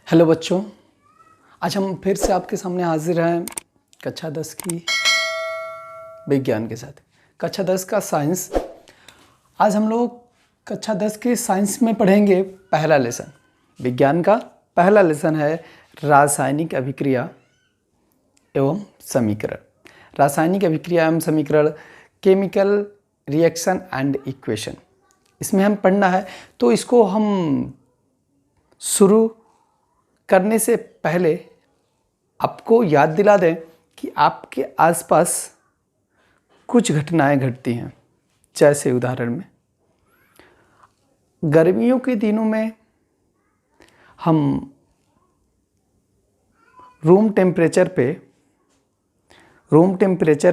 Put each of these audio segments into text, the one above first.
Hello बच्चों, आज हम फिर से आपके सामने हाजिर हैं कक्षा 10 की विज्ञान के साथ। कक्षा 10 का साइंस। आज हम लोग कक्षा 10 के साइंस में पढ़ेंगे पहला लेसन। विज्ञान का पहला लेसन है रासायनिक अभिक्रिया एवं समीकरण। रासायनिक अभिक्रिया एवं समीकरण, केमिकल रिएक्शन एंड इक्वेशन, इसमें हम पढ़ना है। तो इसको हम शुरू करने से पहले आपको याद दिला दें कि आपके आसपास कुछ घटनाएं घटती हैं। जैसे उदाहरण में गर्मियों के दिनों में हम रूम टेम्परेचर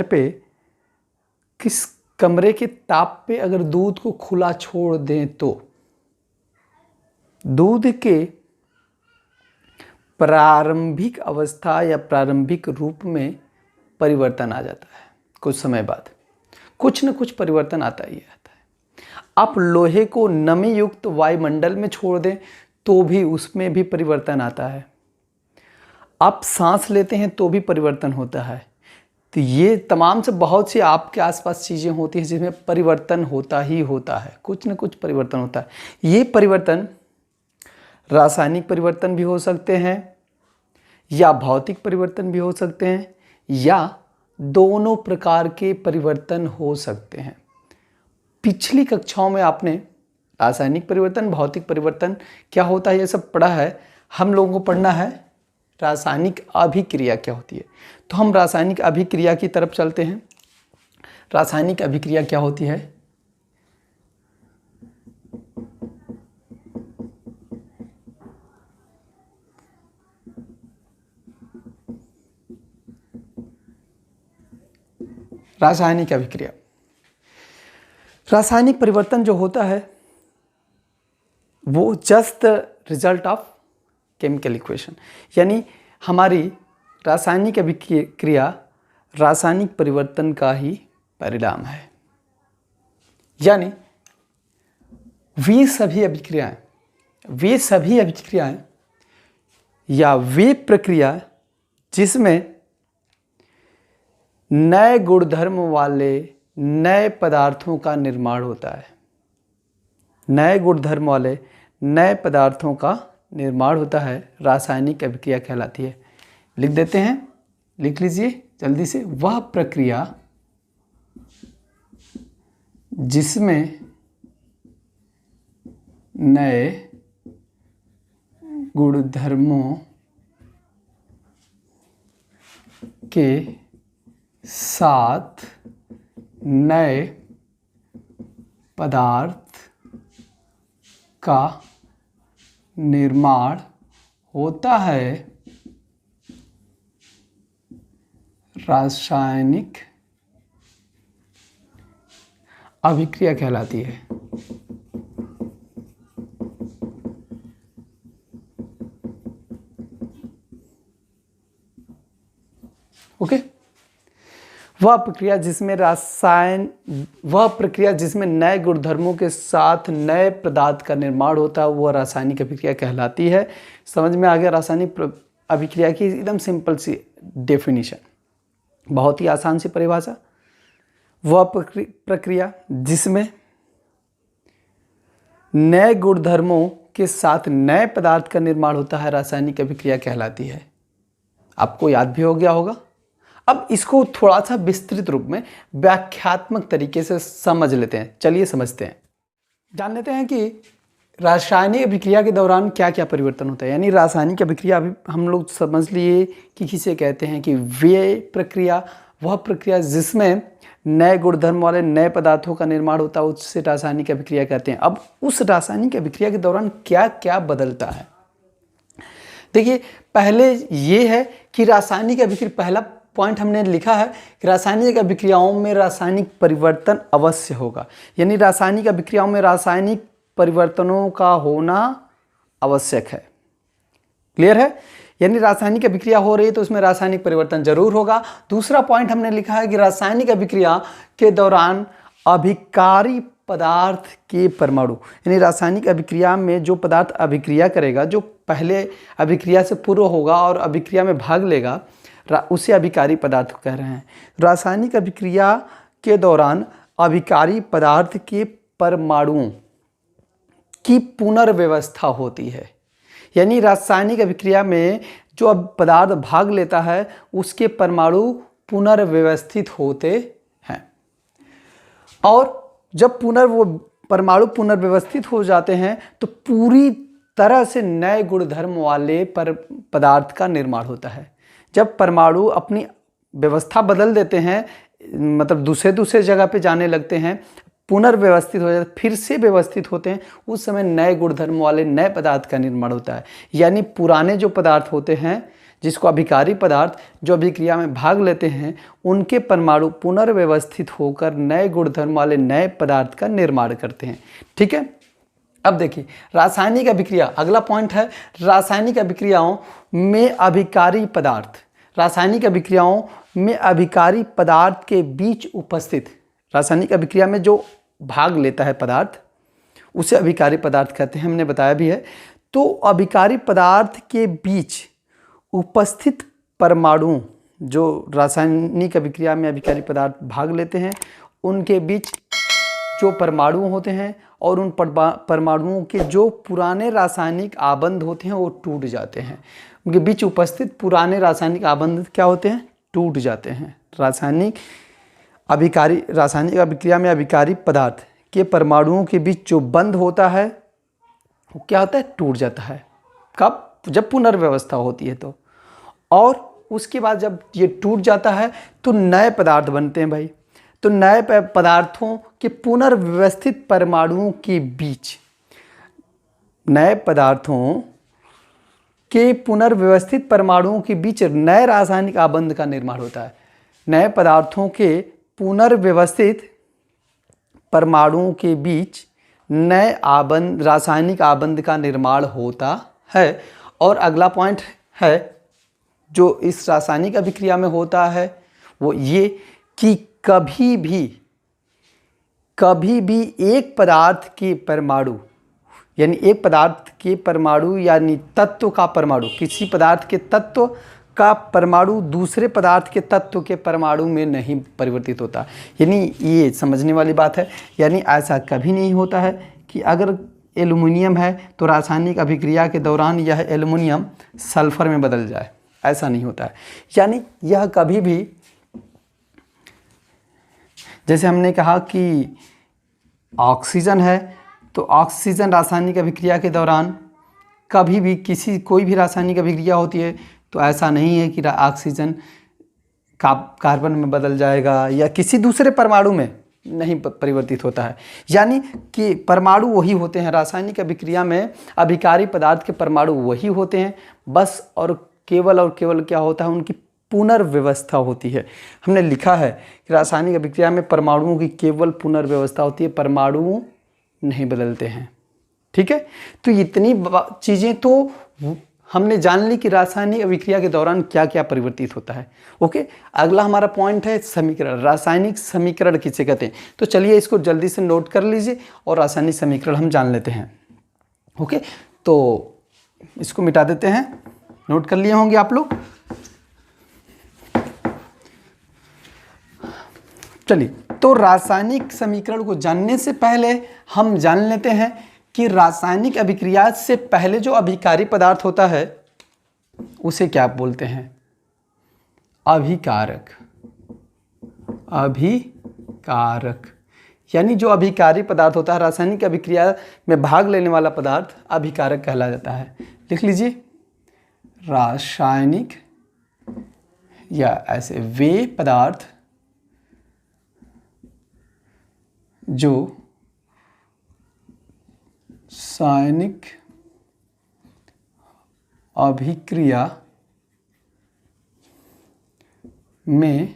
पे किस कमरे के ताप पे अगर दूध को खुला छोड़ दें तो दूध के प्रारंभिक अवस्था या प्रारंभिक रूप में परिवर्तन आ जाता है। कुछ समय बाद कुछ न कुछ परिवर्तन आता ही आता है। आप लोहे को नमी युक्त वायुमंडल में छोड़ दें तो भी उसमें भी परिवर्तन आता है। आप सांस लेते हैं तो भी परिवर्तन होता है। तो ये तमाम से बहुत सी आपके आसपास चीज़ें होती हैं जिसमें परिवर्तन होता ही होता है। कुछ न कुछ परिवर्तन होता है। ये परिवर्तन रासायनिक परिवर्तन भी हो सकते हैं या भौतिक परिवर्तन भी हो सकते हैं या दोनों प्रकार के परिवर्तन हो सकते हैं। पिछली कक्षाओं में आपने रासायनिक परिवर्तन, भौतिक परिवर्तन क्या होता है ये सब पढ़ा है। हम लोगों को पढ़ना है रासायनिक अभिक्रिया क्या होती है। तो हम रासायनिक अभिक्रिया की तरफ चलते हैं। रासायनिक अभिक्रिया क्या होती है? रासायनिक अभिक्रिया, रासायनिक परिवर्तन जो होता है वो just the result of chemical equation, यानी हमारी रासायनिक अभिक्रिया रासायनिक परिवर्तन का ही परिणाम है। यानी वे सभी अभिक्रियाएं या वे प्रक्रिया जिसमें नए गुणधर्म वाले नए पदार्थों का निर्माण होता है। नए गुणधर्म वाले नए पदार्थों का निर्माण होता है, रासायनिक अभिक्रिया कहलाती है। लिख देते हैं, लिख लीजिए जल्दी से। वह प्रक्रिया जिसमें नए गुणधर्मों के साथ नए पदार्थ का निर्माण होता है, रासायनिक अभिक्रिया कहलाती है। ओके? वह प्रक्रिया जिसमें नए गुणधर्मों के साथ नए पदार्थ का निर्माण होता है वह रासायनिक अभिक्रिया कहलाती है। समझ में आ गया रासायनिक अभिक्रिया की एकदम सिंपल सी डेफिनेशन, बहुत ही आसान सी परिभाषा। वह प्रक्रिया जिसमें नए गुणधर्मों के साथ नए पदार्थ का निर्माण होता है रासायनिक अभिक्रिया कहलाती है। आपको याद भी हो गया होगा। अब इसको थोड़ा सा विस्तृत रूप में व्याख्यात्मक तरीके से समझ लेते हैं। चलिए समझते हैं, जान लेते हैं कि रासायनिक अभिक्रिया के दौरान क्या क्या परिवर्तन होता है। यानी रासायनिक अभिक्रिया अभी हम लोग समझ लिए कि किसे कहते हैं कि वे प्रक्रिया, वह प्रक्रिया जिसमें नए गुणधर्म वाले नए पदार्थों का निर्माण होता है उससे रासायनिक अभिक्रिया कहते हैं। अब उस रासायनिक अभिक्रिया के दौरान क्या क्या बदलता है, देखिए। पहले ये है कि रासायनिक अभिक्रिया, पहला पॉइंट हमने लिखा है कि रासायनिक अभिक्रियाओं में रासायनिक परिवर्तन अवश्य होगा। यानी रासायनिक अभिक्रियाओं में रासायनिक परिवर्तनों का होना आवश्यक है। क्लियर है? यानी रासायनिक अभिक्रिया हो रही है तो उसमें रासायनिक परिवर्तन जरूर होगा। दूसरा पॉइंट हमने लिखा है कि रासायनिक अभिक्रिया के दौरान अभिकारी पदार्थ के परमाणु, यानी रासायनिक अभिक्रिया में जो पदार्थ अभिक्रिया करेगा, जो पहले अभिक्रिया से पूर्व होगा और अभिक्रिया में भाग लेगा, उसे अभिकारी पदार्थ कह रहे हैं। रासायनिक अभिक्रिया के दौरान अभिकारी पदार्थ के परमाणुओं की पुनर्व्यवस्था होती है। यानी रासायनिक अभिक्रिया में जो अब पदार्थ भाग लेता है उसके परमाणु पुनर्व्यवस्थित होते हैं, और जब वो परमाणु पुनर्व्यवस्थित हो जाते हैं तो पूरी तरह से नए गुणधर्म वाले पदार्थ का निर्माण होता है। जब परमाणु अपनी व्यवस्था बदल देते हैं, मतलब दूसरे जगह पे जाने लगते हैं, पुनर्व्यवस्थित हो जाते, फिर से व्यवस्थित होते हैं, उस समय नए गुणधर्म वाले नए पदार्थ का निर्माण होता है। यानी पुराने जो पदार्थ होते हैं, जिसको अभिकारी पदार्थ, जो अभिक्रिया में भाग लेते हैं, उनके परमाणु पुनर्व्यवस्थित होकर नए गुणधर्म वाले नए पदार्थ का निर्माण करते हैं। ठीक है, अब देखिए रासायनिक अभिक्रिया, अगला पॉइंट है रासायनिक अभिक्रियाओं में अभिकारी पदार्थ। रासायनिक अभिक्रियाओं में अभिकारी पदार्थ के बीच उपस्थित, रासायनिक अभिक्रिया में जो भाग लेता है पदार्थ उसे अभिकारी पदार्थ कहते हैं, हमने बताया भी है। तो अभिकारी पदार्थ के बीच उपस्थित परमाणु, जो रासायनिक अभिक्रिया में अभिकारी पदार्थ भाग लेते हैं, उनके बीच जो परमाणु होते हैं और उन परमाणुओं के जो पुराने रासायनिक आबंध होते हैं वो टूट जाते हैं। उनके बीच उपस्थित पुराने रासायनिक आबंध क्या होते हैं? टूट जाते हैं। रासायनिक अभिक्रिया में अभिकारी पदार्थ के परमाणुओं के बीच जो बंध होता है वो क्या होता है? टूट जाता है। कब? जब पुनर्व्यवस्था होती है तो। और उसके बाद जब ये टूट जाता है तो नए पदार्थ बनते हैं भाई। तो नए पदार्थों के पुनर्व्यवस्थित परमाणुओं के बीच, नए पदार्थों के पुनर्व्यवस्थित परमाणुओं के बीच नए रासायनिक आबंध का निर्माण होता है। नए पदार्थों के पुनर्व्यवस्थित परमाणुओं के बीच नए रासायनिक आबंध का निर्माण होता है। और अगला पॉइंट है जो इस रासायनिक अभिक्रिया में होता है वो ये कि कभी भी एक पदार्थ के परमाणु, यानी एक पदार्थ के परमाणु यानी तत्व का परमाणु, किसी पदार्थ के तत्व का परमाणु दूसरे पदार्थ के तत्व के परमाणु में नहीं परिवर्तित होता। यानी ये समझने वाली बात है। यानी ऐसा कभी नहीं होता है कि अगर एल्युमिनियम है तो रासायनिक अभिक्रिया के दौरान यह एल्युमिनियम सल्फर में बदल जाए, ऐसा नहीं होता है। यानी यह कभी भी, जैसे हमने कहा कि ऑक्सीजन है तो ऑक्सीजन रासायनिक अभिक्रिया के दौरान कभी भी कोई भी रासायनिक अभिक्रिया होती है तो ऐसा नहीं है कि ऑक्सीजन कार्बन में बदल जाएगा या किसी दूसरे परमाणु में नहीं परिवर्तित होता है। यानी कि परमाणु वही होते हैं, रासायनिक अभिक्रिया में अभिकारी पदार्थ के परमाणु वही होते हैं बस, और केवल क्या होता है, उनकी पुनर्व्यवस्था होती है। हमने लिखा है कि रासायनिक अभिक्रिया में परमाणुओं की केवल पुनर्व्यवस्था होती है, परमाणु नहीं बदलते हैं। ठीक है, तो इतनी चीज़ें तो हमने जान ली कि रासायनिक अभिक्रिया के दौरान क्या क्या परिवर्तित होता है। ओके, अगला हमारा पॉइंट है समीकरण। रासायनिक समीकरण किसे कहते हैं? तो चलिए इसको जल्दी से नोट कर लीजिए और रासायनिक समीकरण हम जान लेते हैं। ओके, तो इसको मिटा देते हैं, नोट कर लिए होंगे आप लोग। चलिए, तो रासायनिक समीकरण को जानने से पहले हम जान लेते हैं कि रासायनिक अभिक्रिया से पहले जो अभिकारी पदार्थ होता है उसे क्या बोलते हैं? अभिकारक। अभिकारक यानी जो अभिकारी पदार्थ होता है, रासायनिक अभिक्रिया में भाग लेने वाला पदार्थ अभिकारक कहला जाता है। लिख लीजिए, रासायनिक या ऐसे वे पदार्थ जो रासायनिक अभिक्रिया में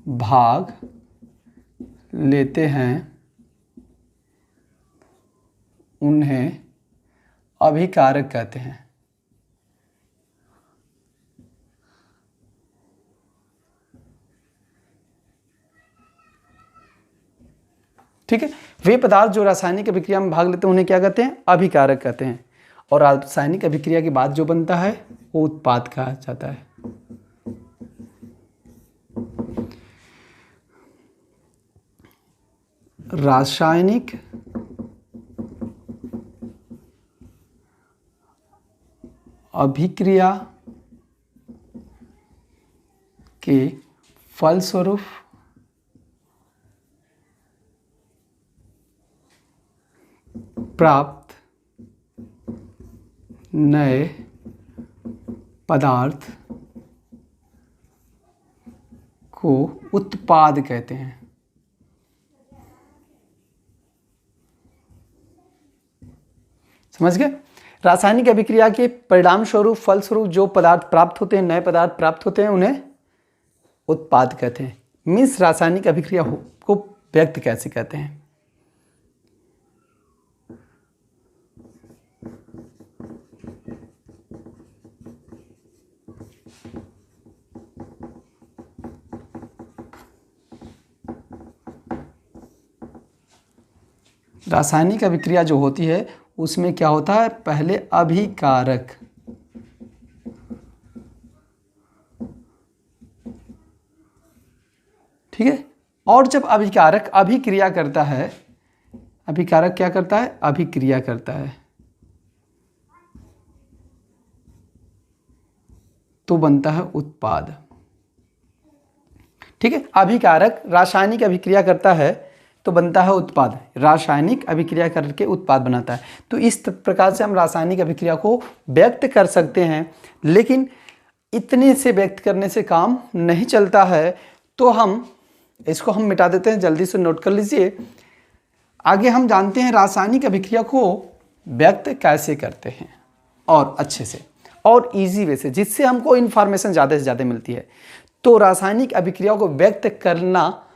भाग लेते हैं उन्हें अभिकारक कहते हैं। ठीक है। वे पदार्थ जो रासायनिक अभिक्रिया में भाग लेते हैं उन्हें क्या कहते हैं? अभिकारक कहते हैं। और रासायनिक अभिक्रिया के बाद जो बनता है वो उत्पाद कहा जाता है। रासायनिक अभिक्रिया के फलस्वरूप प्राप्त नए पदार्थ को उत्पाद कहते हैं। समझ गए? रासायनिक अभिक्रिया के परिणाम स्वरूप फलस्वरूप जो पदार्थ प्राप्त होते हैं, नए पदार्थ प्राप्त होते हैं, उन्हें उत्पाद कहते हैं। मीन्स रासायनिक अभिक्रिया को व्यक्त कैसे कहते हैं? रासायनिक अभिक्रिया जो होती है उसमें क्या होता है? पहले अभिकारक, ठीक है। और जब अभिकारक अभिक्रिया करता है, अभिकारक क्या करता है? अभिक्रिया करता है, तो बनता है उत्पाद। ठीक है। अभिकारक रासायनिक अभिक्रिया करता है तो बनता है उत्पाद। रासायनिक अभिक्रिया करके उत्पाद बनाता है। तो इस प्रकार से हम रासायनिक अभिक्रिया को व्यक्त कर सकते हैं। लेकिन इतने से व्यक्त करने से काम नहीं चलता है, तो हम इसको मिटा देते हैं। जल्दी से नोट कर लीजिए। आगे हम जानते हैं रासायनिक अभिक्रिया को व्यक्त कैसे करते हैं, और अच्छे से और इजी वे से, जिससे हमको इन्फॉर्मेशन ज़्यादा से ज़्यादा मिलती है। तो रासायनिक अभिक्रिया को व्यक्त करना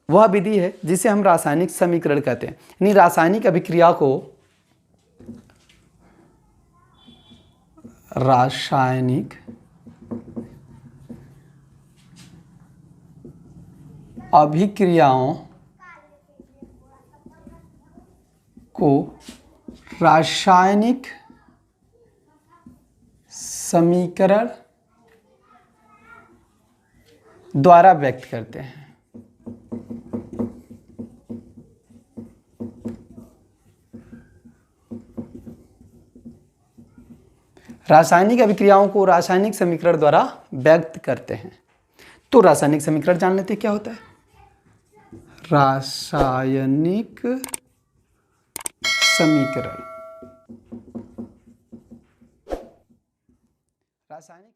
वह विधि है जिसे हम रासायनिक समीकरण कहते हैं। यानी रासायनिक अभिक्रिया को रासायनिक अभिक्रियाओं को रासायनिक समीकरण द्वारा व्यक्त करते हैं। रासायनिक अभिक्रियाओं को रासायनिक समीकरण द्वारा व्यक्त करते हैं। तो रासायनिक समीकरण जान लेते हैं क्या होता है? रासायनिक समीकरण, रासायनिक